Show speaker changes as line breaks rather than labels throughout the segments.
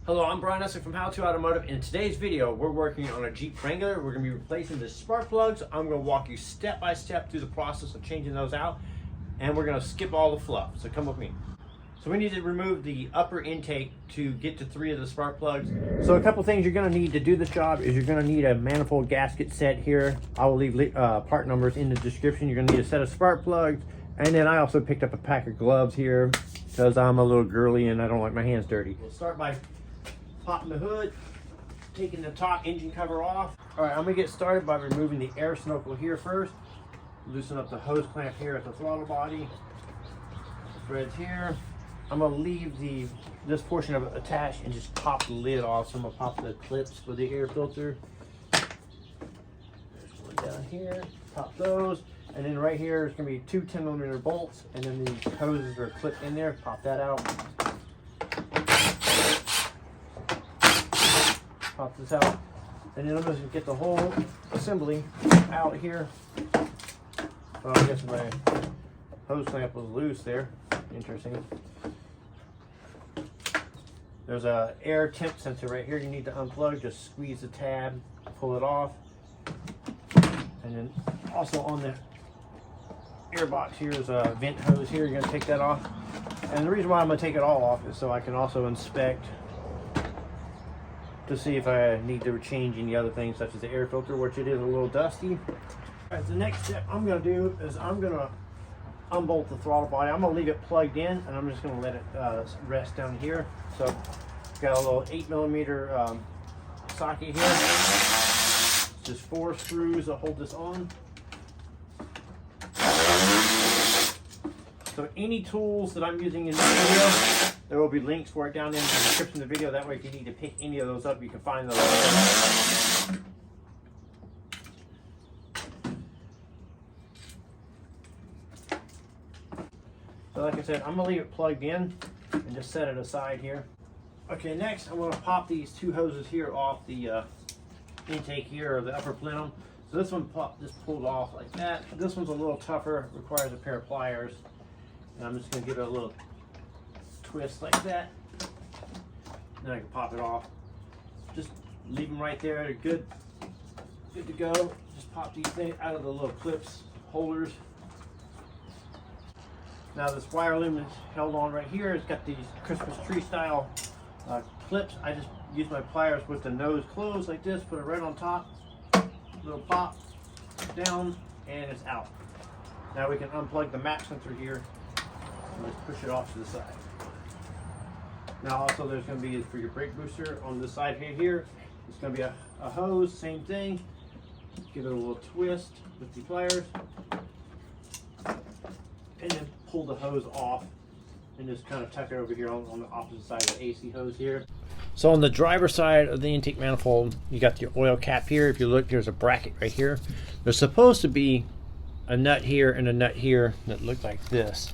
Hello, I'm Brian Essex from How To Automotive. In today's video, we're working on a Jeep Wrangler. We're going to be replacing the spark plugs. I'm going to walk you step by step through the process of changing those out, and we're going to skip all the fluff. So come with me. So we need to remove the upper intake to get to 3 of the spark plugs. So a couple things you're going to need to do this job is you're going to need a manifold gasket set here. I will leave part numbers in the description. You're going to need a set of spark plugs, and then I also picked up a pack of gloves here because I'm a little girly and I don't like my hands dirty. We'll start by popping the hood, taking the top engine cover off. All right, I'm gonna get started by removing the air snorkel here first. Loosen up the hose clamp here at the throttle body. The threads here. I'm gonna leave this portion of it attached and just pop the lid off. So I'm gonna pop the clips for the air filter. There's one down here. Pop those, and then right here is gonna be 2 10mm bolts, and then these hoses are clipped in there. Pop that out. Pop this out, and then I'm going to get the whole assembly out here. Oh, I guess my hose clamp was loose there. Interesting. There's a air temp sensor right here you need to unplug. Just squeeze the tab, pull it off, and then also on the air box here is a vent hose here. You're going to take that off, and the reason why I'm going to take it all off is so I can also inspect to see if I need to change any other things such as the air filter, which it is a little dusty. All right, the next step I'm going to do is I'm going to unbolt the throttle body. I'm going to leave it plugged in, and I'm just going to let it rest down here. So got a little 8mm socket here. Just 4 screws to hold this on. So any tools that I'm using in this video, there will be links for it down in the description of the video. That way if you need to pick any of those up, you can find those. So like I said, I'm going to leave it plugged in and just set it aside here. Okay, next I'm going to pop these 2 hoses here off the intake here, or the upper plenum. So this one just pulled off like that. This one's a little tougher, requires a pair of pliers. And I'm just going to give it a little twist like that. Then I can pop it off. Just leave them right there. They're good to go. Just pop these things out of the little clips holders. Now this wire loom is held on right here. It's got these Christmas tree style clips. I just use my pliers with the nose closed like this. Put it right on top. Little pop down, and it's out. Now we can unplug the map sensor here. Let's push it off to the side. Now also there's going to be, for your brake booster on this side here, it's going to be a hose, same thing. Give it a little twist with the pliers, and then pull the hose off and just kind of tuck it over here on the opposite side of the AC hose here. So on the driver's side of the intake manifold, you got your oil cap here. If you look, there's a bracket right here. There's supposed to be a nut here and a nut here that look like this.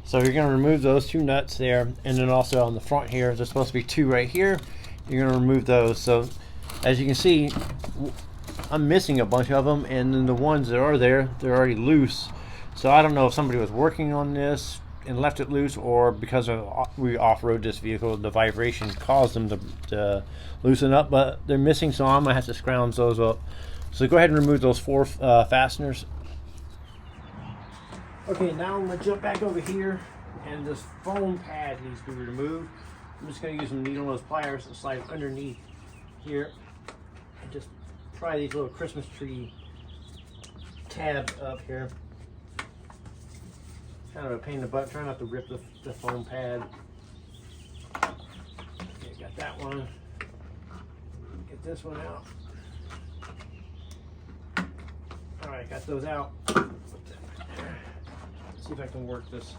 So you're going to remove those 2 nuts there, and then also on the front here, there's supposed to be 2 right here. You're going to remove those. So as you can see, I'm missing a bunch of them, and then the ones that are there, they're already loose. So I don't know if somebody was working on this and left it loose, or because we off-road this vehicle, the vibration caused them to loosen up, but they're missing, so I'm going to have to scrounge those up. So go ahead and remove those 4 fasteners. Okay, now I'm going to jump back over here, and this foam pad needs to be removed. I'm just going to use some needle nose pliers and slide underneath here and just pry these little Christmas tree tabs up here. Kind of a pain in the butt. Try not to rip the foam pad. Okay, got that one. Get this one out. All right, got those out. See if I can work this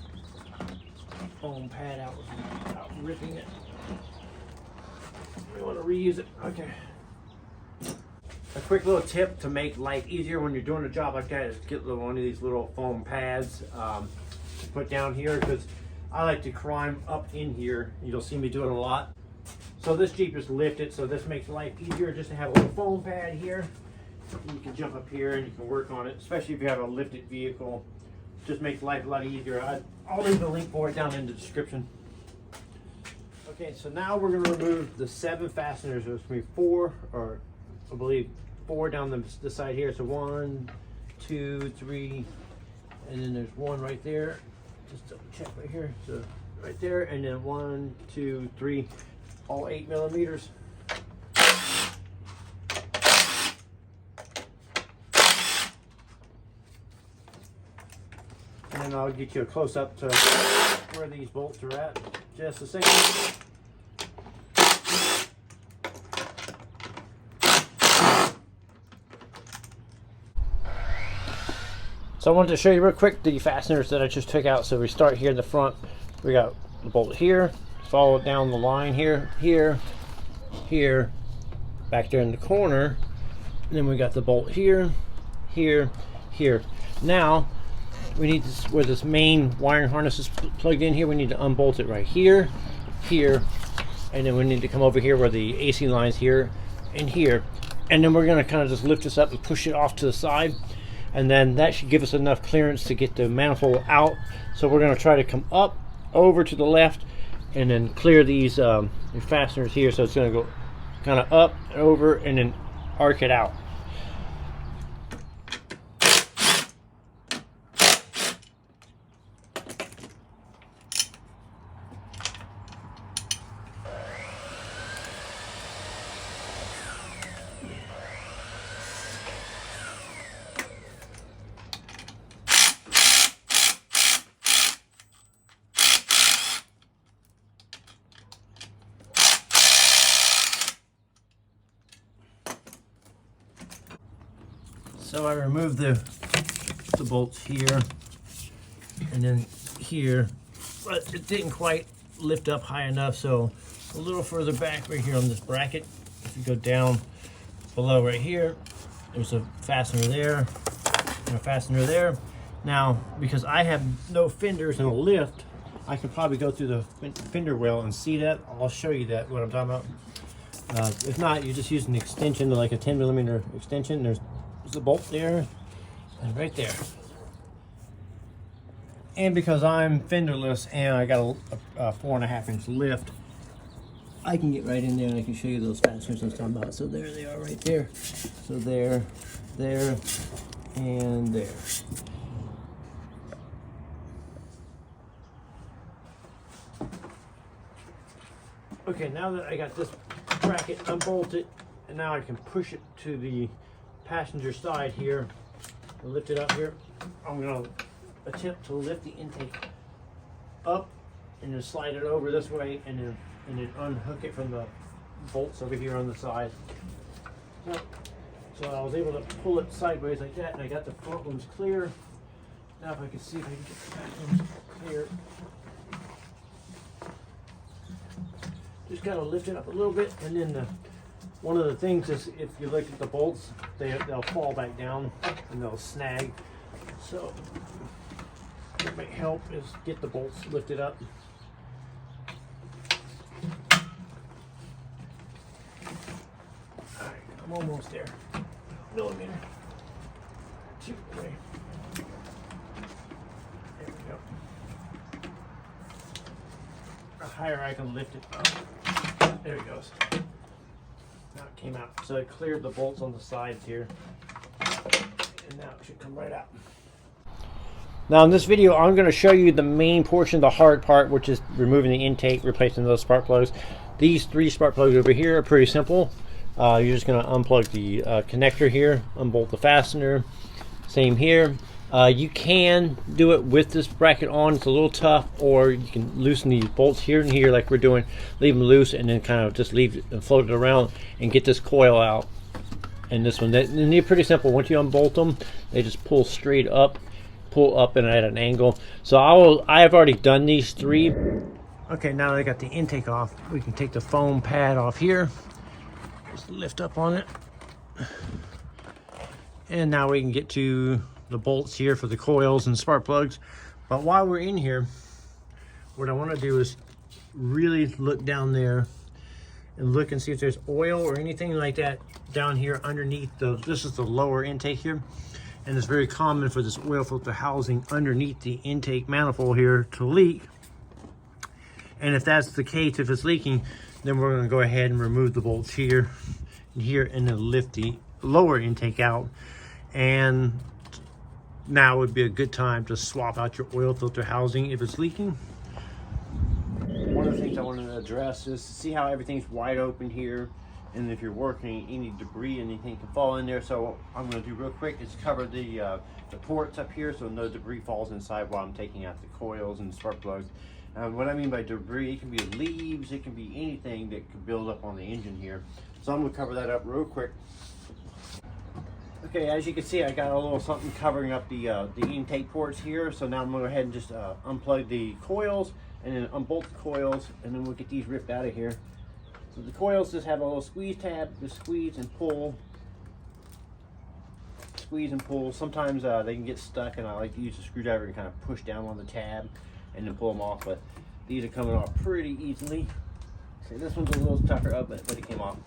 foam pad out without ripping it. We want to reuse it. Okay. A quick little tip to make life easier when you're doing a job like that is get one of these little foam pads to put down here, because I like to climb up in here. You'll see me do it a lot. So this Jeep is lifted, so this makes life easier just to have a little foam pad here. You can jump up here and you can work on it, especially if you have a lifted vehicle. Just makes life a lot easier. I'll leave the link for it down in the description. Okay, so now we're going to remove the 7 fasteners. There's going to be 4, or I believe 4 down the side here. So 1, 2, 3, and then there's 1 right there. Just double check right here. So right there, and then 1, 2, 3, all 8 millimeters. And then I'll get you a close up to where these bolts are at. Just a second. So I wanted to show you real quick the fasteners that I just took out. So we start here in the front. We got the bolt here, follow it down the line here, here, here, back there in the corner. And then we got the bolt here, here, here. Now we need this, where this main wiring harness is plugged in here, we need to unbolt it right here, here, and then we need to come over here where the AC line's here and here. And then we're gonna kind of just lift this up and push it off to the side. And then that should give us enough clearance to get the manifold out. So we're gonna try to come up, over to the left, and then clear these fasteners here. So it's gonna go kind of up, over, and then arc it out. So I removed the bolts here and then here, but it didn't quite lift up high enough. So a little further back right here on this bracket, if you go down below right here, there's a fastener there and a fastener there. Now, because I have no fenders and a lift, I can probably go through the fender well and see that. I'll show you that, what I'm talking about. If not, you just use an extension, like a 10mm extension. There's the bolt there and right there. And because I'm fenderless and I got a 4.5-inch lift, I can get right in there and I can show you those fasteners I was talking about. So there they are right there. So there, there, and there. Okay, now that I got this bracket unbolted, and now I can push it to the passenger side here and lift it up here. I'm going to attempt to lift the intake up and then slide it over this way, and then unhook it from the bolts over here on the side. So I was able to pull it sideways like that, and I got the front ones clear. Now if I can see if I can get the back ones clear. Just kind of lift it up a little bit, and then one of the things is, if you look at the bolts, they'll fall back down and they'll snag. So what might help is get the bolts lifted up. Alright, I'm almost there. Millimeter. 2 away. There we go. The higher I can lift it up. There it goes. Now it came out. So I cleared the bolts on the sides here, and now it should come right out. Now in this video, I'm going to show you the main portion, the hard part, which is removing the intake, replacing those spark plugs. These 3 spark plugs over here are pretty simple. You're just going to unplug the connector here, unbolt the fastener. Same here. You can do it with this bracket on. It's a little tough, or you can loosen these bolts here and here like we're doing, leave them loose, and then kind of just leave it and float it around and get this coil out. And this one, they're pretty simple. Once you unbolt them, they just pull straight up, pull up and at an angle. So I have already done these 3. Okay, now that I got the intake off, we can take the foam pad off here, just lift up on it, and now we can get to the bolts here for the coils and spark plugs. But while we're in here, what I want to do is really look down there and look and see if there's oil or anything like that down here underneath this is the lower intake here, and it's very common for this oil filter housing underneath the intake manifold here to leak. And if that's the case, if it's leaking, then we're going to go ahead and remove the bolts here and here, and then lift the lower intake out. And now would be a good time to swap out your oil filter housing if it's leaking. One of the things I wanted to address is see how everything's wide open here, and if you're working, any debris, anything can fall in there. So I'm going to do real quick is cover the ports up here so no debris falls inside while I'm taking out the coils and spark plugs. What I mean by debris, it can be leaves, it can be anything that could build up on the engine here. So I'm going to cover that up real quick. Okay, as you can see, I got a little something covering up the intake ports here. So now I'm going to go ahead and just unplug the coils and then unbolt the coils, and then we'll get these ripped out of here. So the coils just have a little squeeze tab, just squeeze and pull. Squeeze and pull. Sometimes they can get stuck, and I like to use a screwdriver and kind of push down on the tab and then pull them off, but these are coming off pretty easily. See, this one's a little tougher up, but it came off.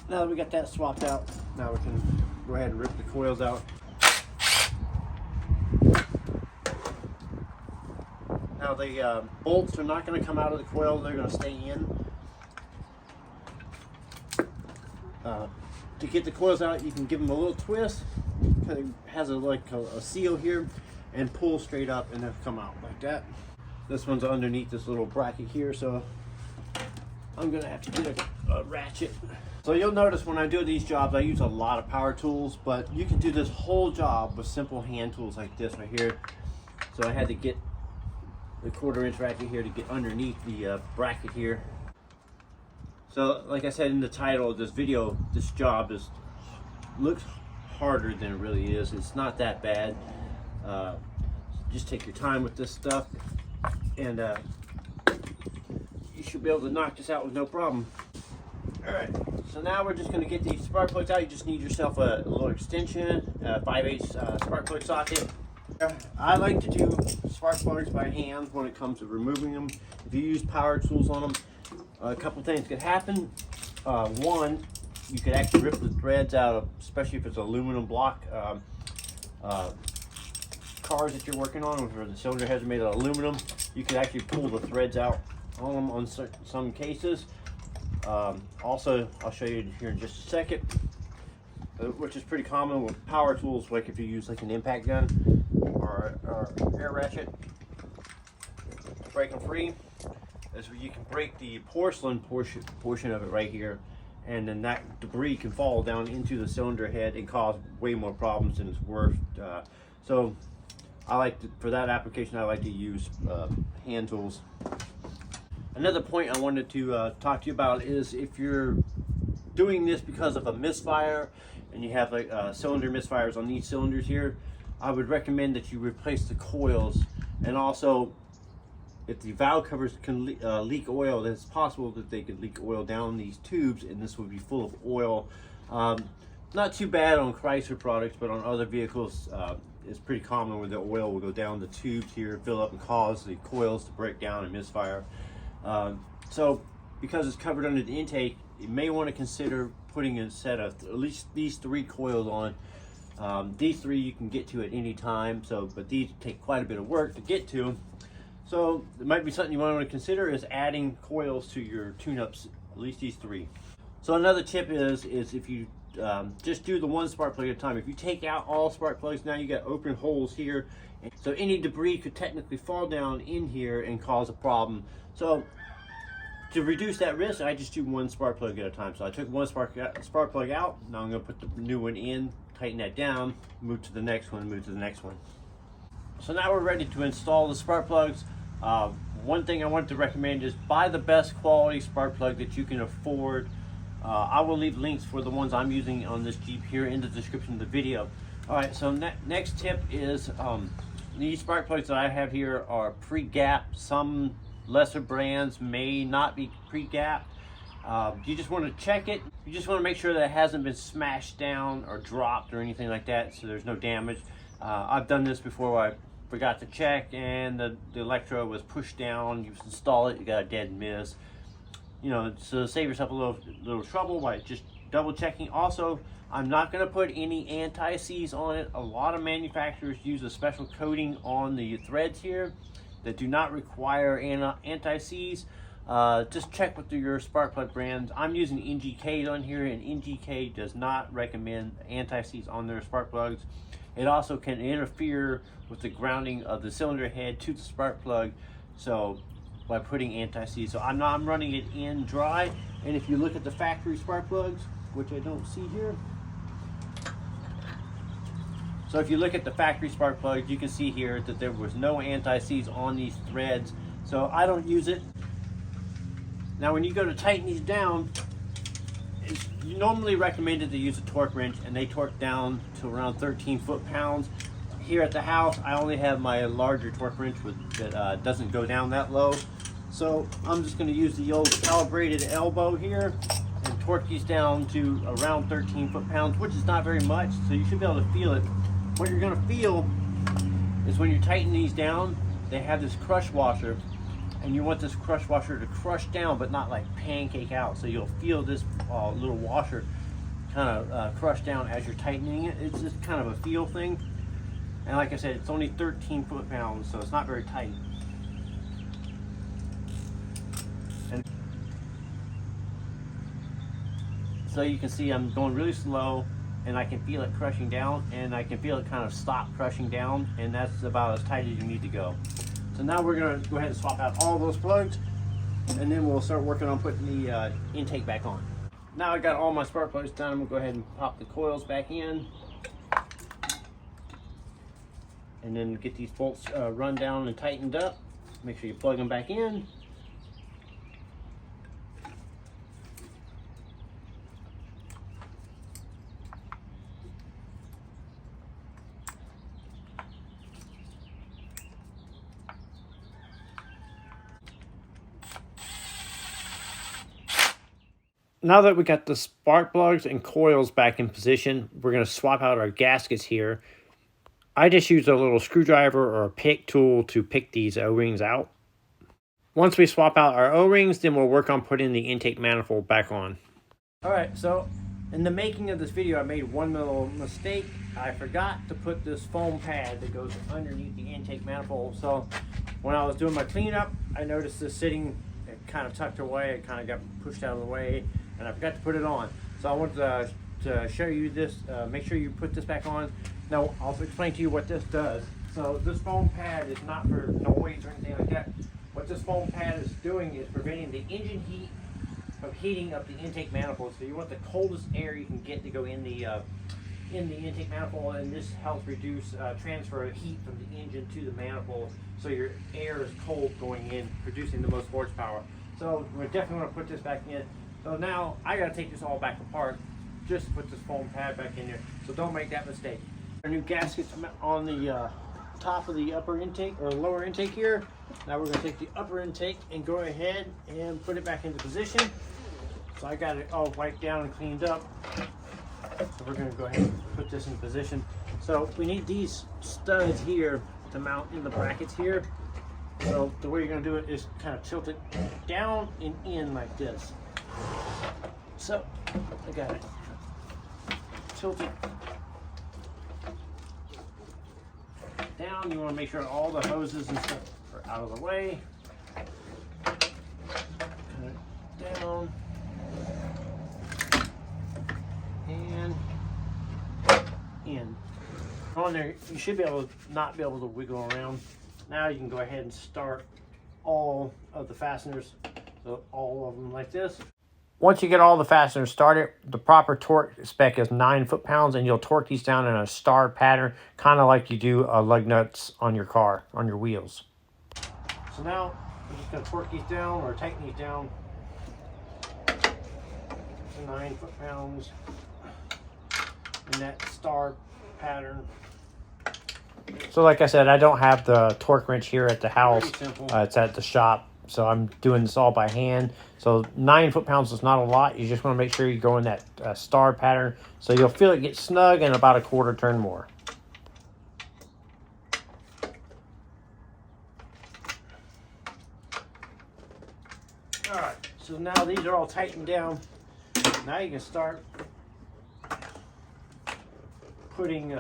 Now that we got that swapped out, now we can go ahead and rip the coils out. Now the bolts are not going to come out of the coil, they're going to stay in. To get the coils out, you can give them a little twist. It has like a seal here, and pull straight up, and they'll come out like that. This one's underneath this little bracket here, so I'm gonna have to get a ratchet. So you'll notice when I do these jobs, I use a lot of power tools, but you can do this whole job with simple hand tools like this right here. So I had to get the 1/4 inch ratchet here to get underneath the bracket here. So like I said in the title of this video, this job looks harder than it really is. It's not that bad. Just take your time with this stuff, and you should be able to knock this out with no problem. All right, so now we're just going to get these spark plugs out. You just need yourself a little extension, 5/8 spark plug socket. I like to do spark plugs by hand when it comes to removing them. If you use power tools on them, a couple things could happen. One, you could actually rip the threads out of, especially if it's aluminum block cars that you're working on, where the cylinder heads are made of aluminum. You can actually pull the threads out on them on some cases. Also, I'll show you here in just a second, which is pretty common with power tools, like if you use like an impact gun or air ratchet to break them free. Is where you can break the porcelain portion of it right here, and then that debris can fall down into the cylinder head and cause way more problems than it's worth. So I like to, for that application, I like to use hand tools. Another point I wanted to talk to you about is if you're doing this because of a misfire and you have like cylinder misfires on these cylinders here, I would recommend that you replace the coils. And also, if the valve covers can leak oil, then it's possible that they could leak oil down these tubes, and this would be full of oil. Not too bad on Chrysler products, but on other vehicles, it's pretty common where the oil will go down the tubes here, fill up, and cause the coils to break down and misfire. So because it's covered under the intake, you may want to consider putting a set of at least these 3 coils on. These 3 you can get to at any time, but these take quite a bit of work to get to. So it might be something you want to consider is adding coils to your tune-ups, at least these 3. So another tip is if you just do the 1 spark plug at a time. If you take out all spark plugs, now you got open holes here. So any debris could technically fall down in here and cause a problem. So to reduce that risk, I just do 1 spark plug at a time. So I took 1 spark plug out. Now I'm going to put the new one in, tighten that down, move to the next one, move to the next one. So now we're ready to install the spark plugs. One thing I wanted to recommend is buy the best quality spark plug that you can afford. I will leave links for the ones I'm using on this Jeep here in the description of the video. Alright, so next tip is these spark plugs that I have here are pre-gapped. Some lesser brands may not be pre-gapped. You just want to check it. You just want to make sure that it hasn't been smashed down or dropped or anything like that, so there's no damage. I've done this before where I forgot to check and the electrode was pushed down. You install it, you got a dead miss. You know, so save yourself a little trouble by just double checking. Also, I'm not going to put any anti-seize on it. A lot of manufacturers use a special coating on the threads here that do not require anti-seize, just check with your spark plug brands. I'm using NGK on here, and NGK does not recommend anti-seize on their spark plugs. It also can interfere with the grounding of the cylinder head to the spark plug, so by putting anti-seize. So I'm running it in dry, and if you look at the factory spark plugs, which I don't see here, so if you look at the factory spark plugs, you can see here that there was no anti-seize on these threads, so I don't use it. Now when you go to tighten these down, it's normally recommended to use a torque wrench, and they torque down to around 13 foot-pounds. Here at the house, I only have my larger torque wrench that doesn't go down that low. So I'm just going to use the old calibrated elbow here and torque these down to around 13 foot-pounds, which is not very much, so you should be able to feel it. What you're going to feel is when you're tightening these down, they have this crush washer, and you want this crush washer to crush down but not like pancake out. So you'll feel this little washer kind of crush down as you're tightening it. It's just kind of a feel thing. And like I said, it's only 13 foot-pounds, so it's not very tight. And so you can see I'm going really slow, and I can feel it crushing down, and I can feel it kind of stop crushing down, and that's about as tight as you need to go. So now we're going to go ahead and swap out all those plugs, and then we'll start working on putting the intake back on. Now I got all my spark plugs done. I'm going to go ahead and pop the coils back in, and then get these bolts run down and tightened up. Make sure you plug them back in. Now that we got the spark plugs and coils back in position, we're going to swap out our gaskets here. I just use a little screwdriver or a pick tool to pick these O-rings out. Once we swap out our O-rings, then we'll work on putting the intake manifold back on. Alright, so in the making of this video, I made one little mistake. I forgot to put this foam pad that goes underneath the intake manifold. So when I was doing my cleanup, I noticed this sitting kind of tucked away. It kind of got pushed out of the way, and I forgot to put it on. So I wanted to show you this, make sure you put this back on. Now I'll explain to you what this does. So this foam pad is not for noise or anything like that. What this foam pad is doing is preventing the engine heat from heating up the intake manifold. So you want the coldest air you can get to go in the intake manifold, and this helps reduce transfer of heat from the engine to the manifold, so your air is cold going in, producing the most horsepower. So we're definitely going to put this back in. So now I got to take this all back apart just to put this foam pad back in there. So don't make that mistake. Our new gaskets on the top of the upper intake or lower intake here. Now we're going to take the upper intake and go ahead and put it back into position. So I got it all wiped down and cleaned up. So we're going to go ahead and put this in position. So we need these studs here to mount in the brackets here. So the way you're going to do it is kind of tilt it down and in like this. So I got it. Tilt it down. You want to make sure all the hoses and stuff are out of the way. Cut it down. And in. On there, you should be able to not be able to wiggle around. Now you can go ahead and start all of the fasteners, so all of them like this. Once you get all the fasteners started, the proper torque spec is 9 foot-pounds, and you'll torque these down in a star pattern, kind of like you do lug nuts on your car, on your wheels. So now we're just going to torque these down or tighten these down to 9 foot-pounds in that star pattern. So like I said, I don't have the torque wrench here at the house. It's at the shop, so I'm doing this all by hand. So 9 foot-pounds is not a lot. You just want to make sure you go in that star pattern, so you'll feel it get snug and about a quarter turn more. All right, so now these are all tightened down. Now you can start putting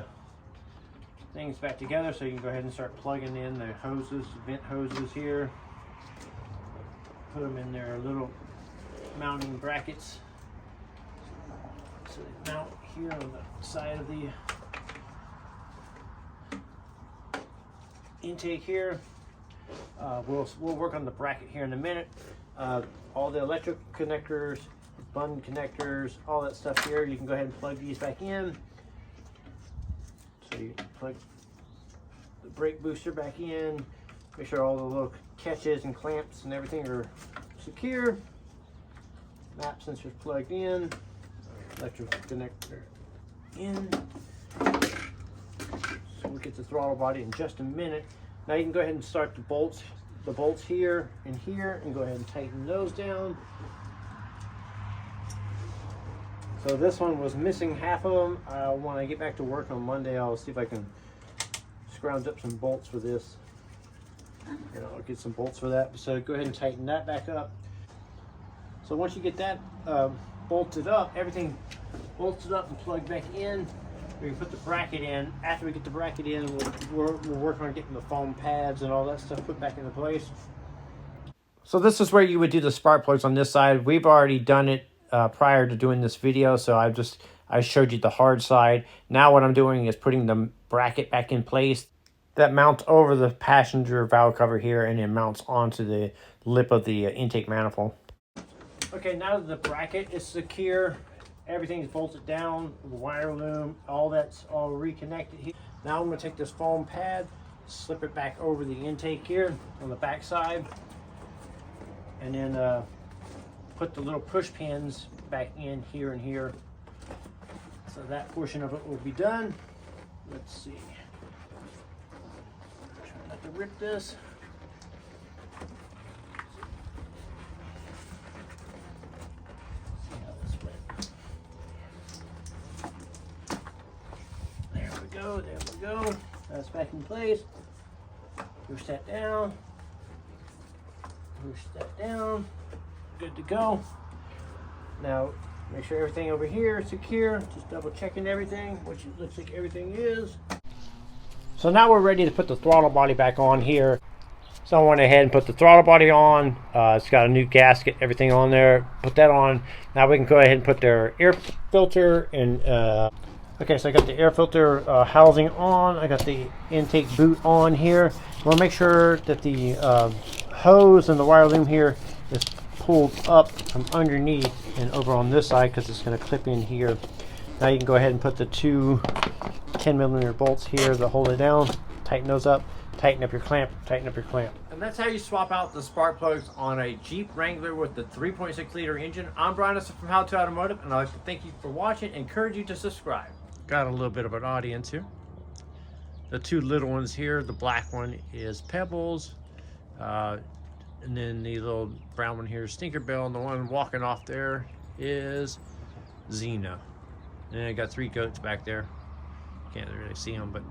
things back together, so you can go ahead and start plugging in the hoses, vent hoses here. Put them in their little mounting brackets. So they mount here on the side of the intake here. We'll work on the bracket here in a minute. All the electric connectors, button connectors, all that stuff here, you can go ahead and plug these back in. So you plug the brake booster back in, make sure all the little catches and clamps and everything are secure. Map sensor's plugged in, electric connector in. So we'll get the throttle body in just a minute. Now you can go ahead and start the bolts here and here, and go ahead and tighten those down. So this one was missing half of them. When I get back to work on Monday, I'll see if I can scrounge up some bolts for this. And I'll get some bolts for that. So go ahead and tighten that back up. So once you get that bolted up, everything bolted up and plugged back in, we can put the bracket in. After we get the bracket in, we'll work on getting the foam pads and all that stuff put back into place. So this is where you would do the spark plugs on this side. We've already done it prior to doing this video, so I showed you the hard side. Now what I'm doing is putting the bracket back in place. That mounts over the passenger valve cover here, and it mounts onto the lip of the intake manifold. Okay, now that the bracket is secure, everything's bolted down, the wire loom, all that's all reconnected here. Now I'm going to take this foam pad, slip it back over the intake here on the back side, and then put the little push pins back in here and here. So that portion of it will be done. Let's see. Try not to rip this. There we go. That's back in place. Push that down. Push that down. Good to go. Now, make sure everything over here is secure. Just double checking everything, which it looks like everything is. So now we're ready to put the throttle body back on here. So I went ahead and put the throttle body on. It's got a new gasket, everything on there. Put that on. Now we can go ahead and put their air filter and okay, so I got the air filter housing on. I got the intake boot on here. We'll make sure that the hose and the wire loom here is pulled up from underneath and over on this side, because it's going to clip in here. Now you can go ahead and put the two 10mm bolts here that hold it down. Tighten those up. Tighten up your clamp. Tighten up your clamp. And that's how you swap out the spark plugs on a Jeep Wrangler with the 3.6 liter engine. I'm Brian from How to Automotive, and I'd like to thank you for watching and encourage you to subscribe. Got a little bit of an audience here. The two little ones here, the black one is Pebbles, and then the little brown one here is Tinkerbell, and the one walking off there is Xena. And then I got three goats back there. Can't really see them, but